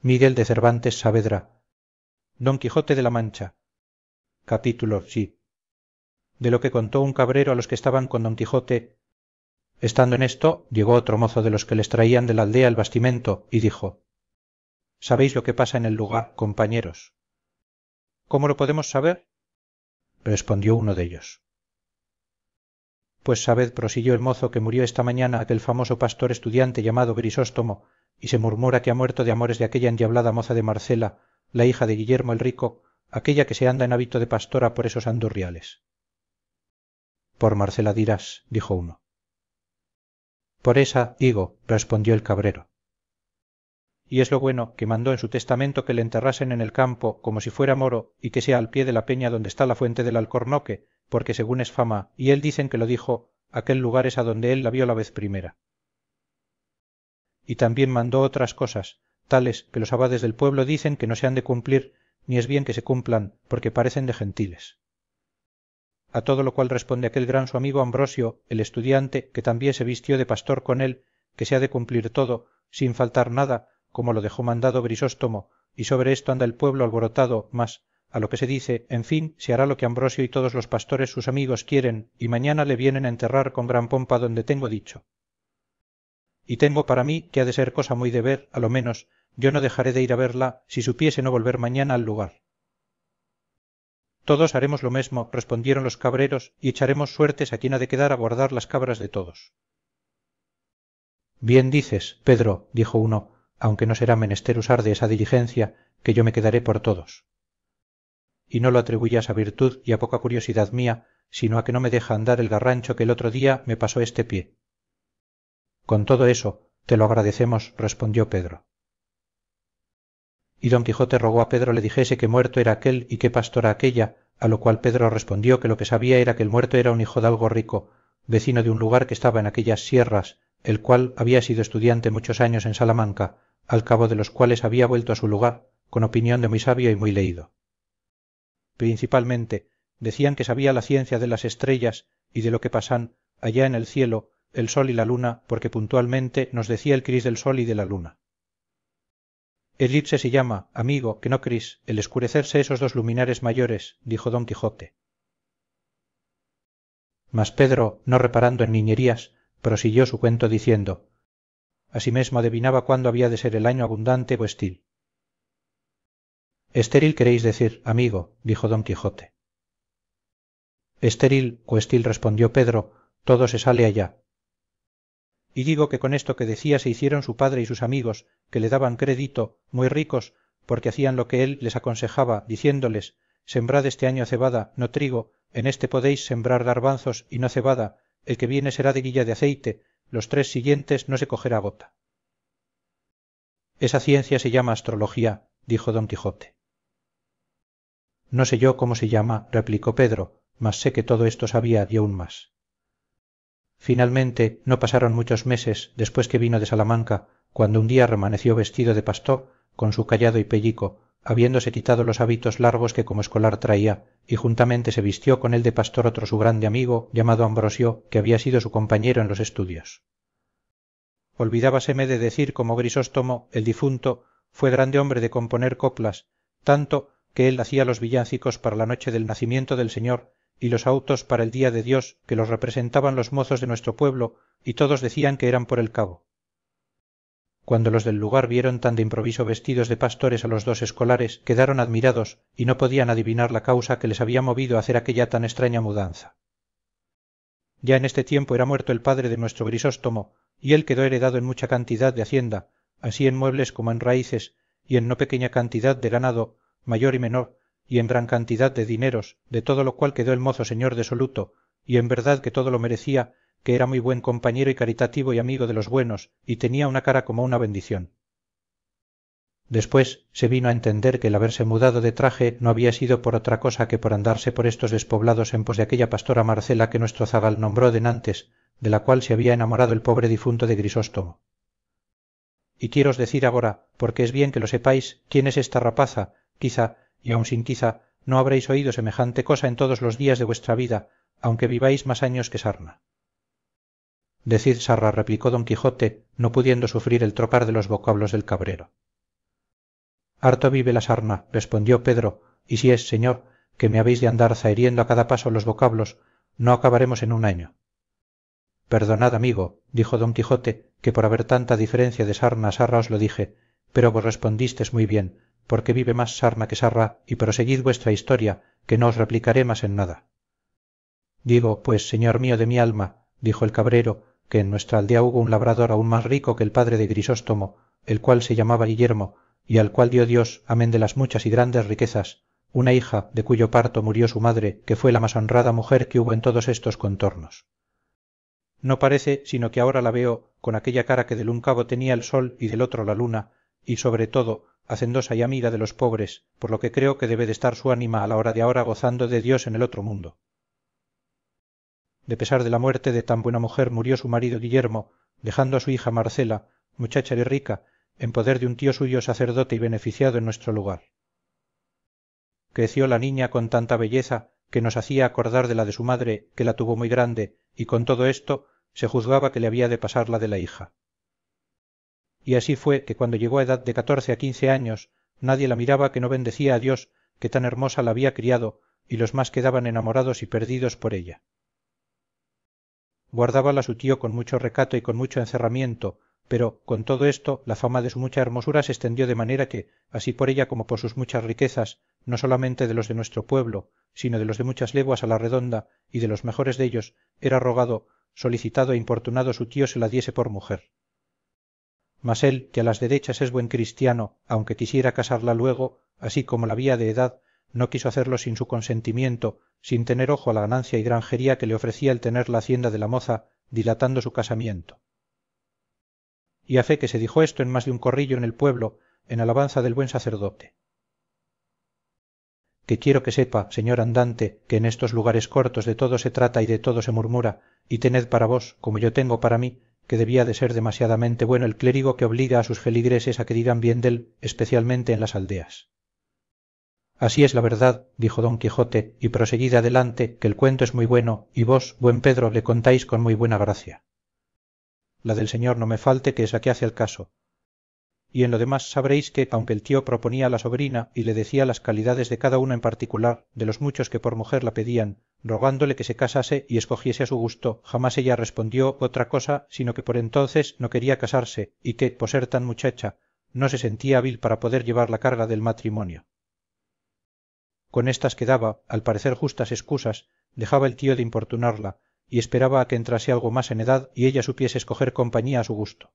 Miguel de Cervantes Saavedra, Don Quijote de la Mancha. Capítulo, sí, de lo que contó un cabrero a los que estaban con Don Quijote. Estando en esto, llegó otro mozo de los que les traían de la aldea el bastimento, y dijo: ¿Sabéis lo que pasa en el lugar, compañeros? ¿Cómo lo podemos saber? Respondió uno de ellos. Pues sabed, prosiguió el mozo, que murió esta mañana aquel famoso pastor estudiante llamado Grisóstomo, y se murmura que ha muerto de amores de aquella endiablada moza de Marcela, la hija de Guillermo el Rico, aquella que se anda en hábito de pastora por esos andurriales. Por Marcela dirás, dijo uno. Por esa, digo, respondió el cabrero. Y es lo bueno, que mandó en su testamento que le enterrasen en el campo como si fuera moro, y que sea al pie de la peña donde está la fuente del Alcornoque, porque según es fama, y él dicen que lo dijo, aquel lugar es a donde él la vio la vez primera. Y también mandó otras cosas, tales que los abades del pueblo dicen que no se han de cumplir, ni es bien que se cumplan, porque parecen de gentiles. A todo lo cual responde aquel gran su amigo Ambrosio, el estudiante, que también se vistió de pastor con él, que se ha de cumplir todo, sin faltar nada, como lo dejó mandado Grisóstomo, y sobre esto anda el pueblo alborotado, mas, a lo que se dice, en fin, se hará lo que Ambrosio y todos los pastores sus amigos quieren, y mañana le vienen a enterrar con gran pompa donde tengo dicho. Y tengo para mí que ha de ser cosa muy de ver, a lo menos, yo no dejaré de ir a verla, si supiese no volver mañana al lugar. Todos haremos lo mesmo, respondieron los cabreros, y echaremos suertes a quien ha de quedar a guardar las cabras de todos. Bien dices, Pedro, dijo uno, aunque no será menester usar de esa diligencia, que yo me quedaré por todos. Y no lo atribuyas a virtud y a poca curiosidad mía, sino a que no me deja andar el garrancho que el otro día me pasó este pie. Con todo eso, te lo agradecemos, respondió Pedro. Y don Quijote rogó a Pedro le dijese qué muerto era aquel y qué pastora aquella, a lo cual Pedro respondió que lo que sabía era que el muerto era un hijo de algo rico, vecino de un lugar que estaba en aquellas sierras, el cual había sido estudiante muchos años en Salamanca, al cabo de los cuales había vuelto a su lugar, con opinión de muy sabio y muy leído. Principalmente, decían que sabía la ciencia de las estrellas y de lo que pasan allá en el cielo, el sol y la luna, porque puntualmente nos decía el cris del sol y de la luna. Eclipse se llama, amigo, que no cris, el escurecerse esos dos luminares mayores, dijo don Quijote. Mas Pedro, no reparando en niñerías, prosiguió su cuento diciendo: asimesmo adivinaba cuándo había de ser el año abundante o estil. Estéril queréis decir, amigo, dijo don Quijote. Estéril o estil, respondió Pedro, todo se sale allá. Y digo que con esto que decía se hicieron su padre y sus amigos, que le daban crédito, muy ricos, porque hacían lo que él les aconsejaba, diciéndoles: sembrad este año cebada, no trigo, en este podéis sembrar garbanzos y no cebada, el que viene será de guilla de aceite, los 3 siguientes no se cogerá gota. Esa ciencia se llama astrología, dijo don Quijote. No sé yo cómo se llama, replicó Pedro, mas sé que todo esto sabía y aún más. Finalmente, no pasaron muchos meses después que vino de Salamanca, cuando un día remaneció vestido de pastor, con su cayado y pellico, habiéndose quitado los hábitos largos que como escolar traía, y juntamente se vistió con él de pastor otro su grande amigo, llamado Ambrosio, que había sido su compañero en los estudios. Olvidábaseme de decir como Grisóstomo, el difunto, fue grande hombre de componer coplas, tanto que él hacía los villancicos para la noche del nacimiento del Señor, y los autos para el día de Dios, que los representaban los mozos de nuestro pueblo, y todos decían que eran por el cabo. Cuando los del lugar vieron tan de improviso vestidos de pastores a los dos escolares, quedaron admirados, y no podían adivinar la causa que les había movido a hacer aquella tan extraña mudanza. Ya en este tiempo era muerto el padre de nuestro Grisóstomo, y él quedó heredado en mucha cantidad de hacienda, así en muebles como en raíces, y en no pequeña cantidad de ganado, mayor y menor, y en gran cantidad de dineros, de todo lo cual quedó el mozo señor de soluto, y en verdad que todo lo merecía, que era muy buen compañero y caritativo y amigo de los buenos, y tenía una cara como una bendición. Después se vino a entender que el haberse mudado de traje no había sido por otra cosa que por andarse por estos despoblados en pos de aquella pastora Marcela que nuestro zagal nombró denantes, de la cual se había enamorado el pobre difunto de Grisóstomo. Y quiéros decir agora, porque es bien que lo sepáis, quién es esta rapaza, quizá, y aun sin quizá, no habréis oído semejante cosa en todos los días de vuestra vida, aunque viváis más años que sarna. Decid, sarra, replicó don Quijote, no pudiendo sufrir el trocar de los vocablos del cabrero. harto vive la sarna respondió Pedro, y si es, señor, que me habéis de andar zahiriendo a cada paso los vocablos, no acabaremos en un año. Perdonad, amigo, dijo don quijote, que por haber tanta diferencia de sarna a sarra os lo dije, pero vos respondistes muy bien, porque vive más sarna que sarra, y proseguid vuestra historia, que no os replicaré más en nada. Digo, pues, señor mío de mi alma, dijo el cabrero, que en nuestra aldea hubo un labrador aún más rico que el padre de Grisóstomo, el cual se llamaba Guillermo, y al cual dio Dios, amén de las muchas y grandes riquezas, una hija, de cuyo parto murió su madre, que fue la más honrada mujer que hubo en todos estos contornos. No parece, sino que ahora la veo con aquella cara que del un cabo tenía el sol y del otro la luna, y sobre todo, hacendosa y amiga de los pobres, por lo que creo que debe de estar su ánima a la hora de ahora gozando de Dios en el otro mundo. De pesar de la muerte de tan buena mujer murió su marido Guillermo, dejando a su hija Marcela, muchacha y rica, en poder de un tío suyo sacerdote y beneficiado en nuestro lugar. Creció la niña con tanta belleza que nos hacía acordar de la de su madre, que la tuvo muy grande, y con todo esto se juzgaba que le había de pasar la de la hija. Y así fue que cuando llegó a edad de 14 a 15 años nadie la miraba que no bendecía a Dios que tan hermosa la había criado, y los más quedaban enamorados y perdidos por ella. Guardábala su tío con mucho recato y con mucho encerramiento, pero con todo esto la fama de su mucha hermosura se extendió de manera que, así por ella como por sus muchas riquezas, no solamente de los de nuestro pueblo, sino de los de muchas leguas a la redonda y de los mejores dellos, era rogado, solicitado e importunado su tío se la diese por mujer. Mas él, que a las derechas es buen cristiano, aunque quisiera casarla luego, así como la había de edad, no quiso hacerlo sin su consentimiento, sin tener ojo a la ganancia y granjería que le ofrecía el tener la hacienda de la moza, dilatando su casamiento. Y a fe que se dijo esto en más de un corrillo en el pueblo, en alabanza del buen sacerdote. Que quiero que sepa, señor andante, que en estos lugares cortos de todo se trata y de todo se murmura, y tened para vos, como yo tengo para mí, que debía de ser demasiadamente bueno el clérigo que obliga a sus feligreses a que digan bien dél, especialmente en las aldeas. Así es la verdad, dijo don Quijote, y proseguid adelante, que el cuento es muy bueno, y vos, buen Pedro, le contáis con muy buena gracia. La del señor no me falte, que es la que hace el caso. Y en lo demás sabréis que, aunque el tío proponía a la sobrina y le decía las calidades de cada uno en particular, de los muchos que por mujer la pedían, rogándole que se casase y escogiese a su gusto, jamás ella respondió otra cosa, sino que por entonces no quería casarse, y que, por ser tan muchacha, no se sentía hábil para poder llevar la carga del matrimonio. Con estas que daba, al parecer justas excusas, dejaba el tío de importunarla, y esperaba a que entrase algo más en edad y ella supiese escoger compañía a su gusto.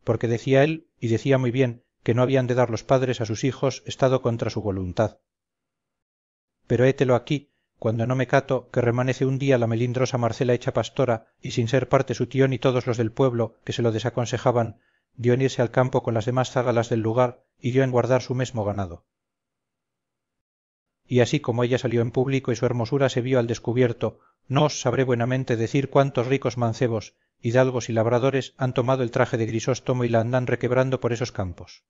Porque decía él, y decía muy bien, que no habían de dar los padres a sus hijos estado contra su voluntad. Pero hételo aquí, cuando no me cato, que remanece un día la melindrosa Marcela hecha pastora, y sin ser parte su tío ni todos los del pueblo, que se lo desaconsejaban, dio en irse al campo con las demás zágalas del lugar, y dio en guardar su mesmo ganado. Y así como ella salió en público y su hermosura se vio al descubierto, no os sabré buenamente decir cuántos ricos mancebos, hidalgos y labradores han tomado el traje de Grisóstomo y la andan requebrando por esos campos.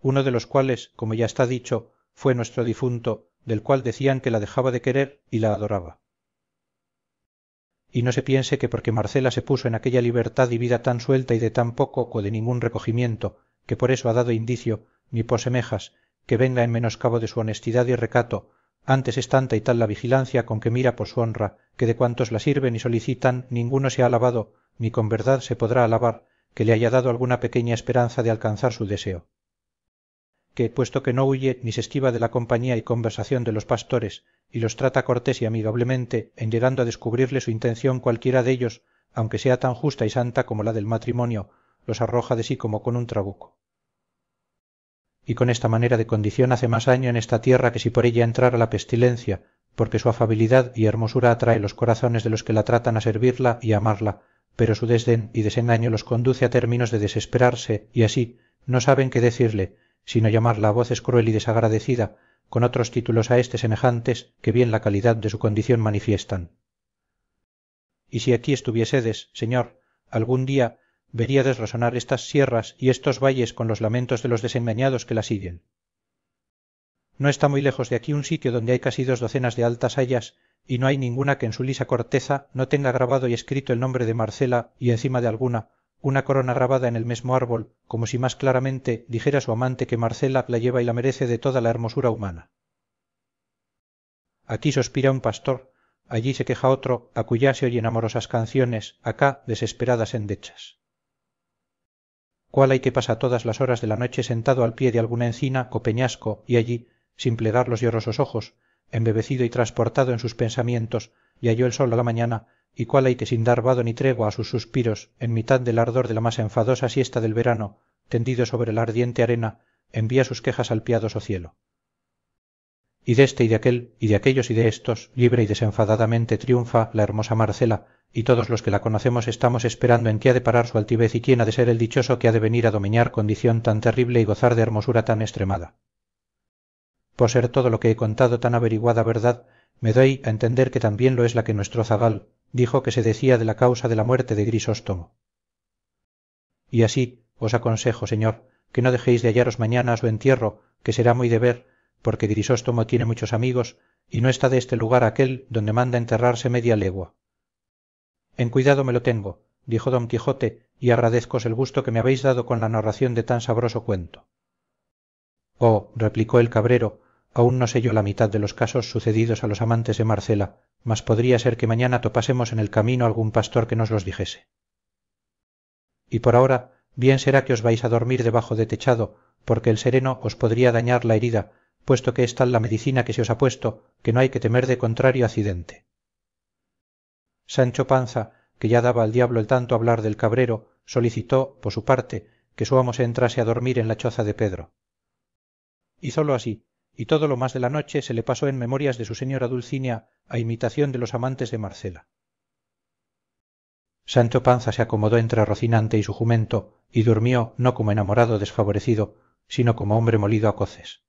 Uno de los cuales, como ya está dicho, fue nuestro difunto, del cual decían que la dejaba de querer y la adoraba. Y no se piense que porque Marcela se puso en aquella libertad y vida tan suelta y de tan poco o de ningún recogimiento, que por eso ha dado indicio, ni por semejas, que venga en menoscabo de su honestidad y recato, antes es tanta y tal la vigilancia con que mira por su honra, que de cuantos la sirven y solicitan ninguno se ha alabado, ni con verdad se podrá alabar, que le haya dado alguna pequeña esperanza de alcanzar su deseo. Que, puesto que no huye ni se esquiva de la compañía y conversación de los pastores, y los trata cortés y amigablemente, en llegando a descubrirle su intención cualquiera de ellos, aunque sea tan justa y santa como la del matrimonio, los arroja de sí como con un trabuco. Y con esta manera de condición hace más daño en esta tierra que si por ella entrara la pestilencia, porque su afabilidad y hermosura atrae los corazones de los que la tratan a servirla y a amarla, pero su desdén y desengaño los conduce a términos de desesperarse, y así no saben qué decirle, sino llamarla a voces cruel y desagradecida, con otros títulos a éste semejantes que bien la calidad de su condición manifiestan. Y si aquí estuviésedes, señor, algún día veríades resonar estas sierras y estos valles con los lamentos de los desengañados que la siguen. No está muy lejos de aquí un sitio donde hay casi 2 docenas de altas hayas, y no hay ninguna que en su lisa corteza no tenga grabado y escrito el nombre de Marcela y encima de alguna una corona grabada en el mesmo árbol, como si más claramente dijera su amante que marcela la lleva y la merece de toda la hermosura humana. Aquí suspira un pastor, allí se queja otro, acullá se oyen amorosas canciones, acá desesperadas endechas. ¿Cuál hay que pasa todas las horas de la noche sentado al pie de alguna encina o peñasco y allí, sin plegar los llorosos ojos, embebecido y transportado en sus pensamientos, y halló el sol a la mañana, y cuál hay que sin dar vado ni tregua a sus suspiros, en mitad del ardor de la más enfadosa siesta del verano, tendido sobre la ardiente arena, envía sus quejas al piadoso cielo? Y de este y de aquel, y de aquellos y de estos, libre y desenfadadamente triunfa la hermosa Marcela, y todos los que la conocemos estamos esperando en qué ha de parar su altivez y quién ha de ser el dichoso que ha de venir a domeñar condición tan terrible y gozar de hermosura tan extremada. Por ser todo lo que he contado tan averiguada verdad, me doy a entender que también lo es la que nuestro zagal dijo que se decía de la causa de la muerte de Grisóstomo. Y así os aconsejo, señor, que no dejéis de hallaros mañana a su entierro, que será muy de ver, porque Grisóstomo tiene muchos amigos, y no está de este lugar aquel donde manda enterrarse media legua. En cuidado me lo tengo, dijo don Quijote, y agradezcos el gusto que me habéis dado con la narración de tan sabroso cuento. Oh, replicó el cabrero, aún no sé yo la mitad de los casos sucedidos a los amantes de Marcela, mas podría ser que mañana topásemos en el camino algún pastor que nos los dijese. Y por ahora, bien será que os vais a dormir debajo de techado, porque el sereno os podría dañar la herida, puesto que es tal la medicina que se os ha puesto, que no hay que temer de contrario accidente. Sancho Panza, que ya daba al diablo el tanto hablar del cabrero, solicitó, por su parte, que su amo se entrase a dormir en la choza de Pedro. Hízolo así, y todo lo más de la noche se le pasó en memorias de su señora Dulcinea a imitación de los amantes de Marcela. Sancho Panza se acomodó entre Rocinante y su jumento, y durmió no como enamorado desfavorecido, sino como hombre molido a coces.